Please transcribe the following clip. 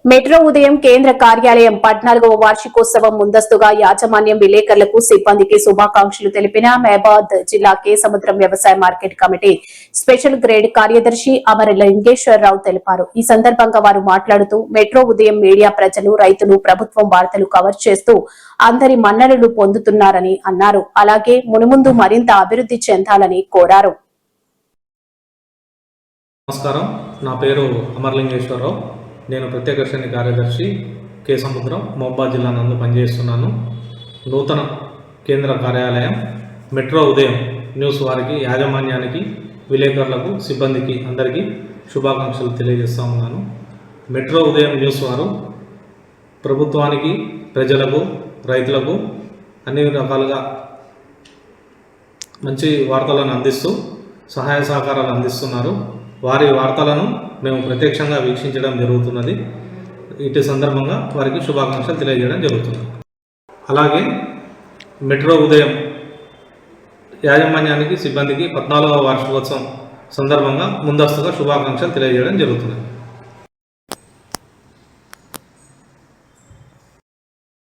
Metro ఉదయం కేంద్ర కార్యాలయం 14వ వార్షికోత్సవం ముందస్తుగా యాజమాన్యం విలేకరులకు సిబ్బందికి శుభాకాంక్షలు తెలిపిన మహబాద్ జిల్లా కేసముద్రం వ్యవసాయ మార్కెట్ కమిటీ స్పెషల్ గ్రేడ్ కార్యదర్శి అమరలింగేశ్వరరావు తెలిపారు. ఈ సందర్భంగా వారు మాట్లాడుతూ మెట్రో ఉదయం మీడియా ప్రజలు, రైతులు, ప్రభుత్వం వార్తలు కవర్ చేస్తూ అందరి మన్ననలు పొందుతున్నారని అన్నారు. అలాగే మునుముందు మరింత అభివృద్ధి చెందాలని కోరారు. నమస్కారం, నా పేరు అమరలింగేశ్వరరావు. నేను ప్రత్యేక శ్రేణి కార్యదర్శి కేసముద్రం మహబాద్ జిల్లా నందు పనిచేస్తున్నాను. నూతన కేంద్ర కార్యాలయం మెట్రో ఉదయం న్యూస్ వారికి, యాజమాన్యానికి, విలేకరులకు, సిబ్బందికి అందరికీ శుభాకాంక్షలు తెలియజేస్తూ ఉన్నాను. మెట్రో ఉదయం న్యూస్ వారు ప్రభుత్వానికి, ప్రజలకు, రైతులకు అన్ని రకాలుగా మంచి వార్తలను అందిస్తూ సహాయ సహకారాలు అందిస్తున్నారు. వారి వార్తలను మేము ప్రత్యక్షంగా వీక్షించడం జరుగుతున్నది. ఇటు సందర్భంగా వారికి శుభాకాంక్షలు తెలియజేయడం జరుగుతుంది. అలాగే మెట్రో ఉదయం యాజమాన్యానికి, సిబ్బందికి 14వ వార్షికోత్సవం సందర్భంగా ముందస్తుగా శుభాకాంక్షలు తెలియజేయడం జరుగుతుంది.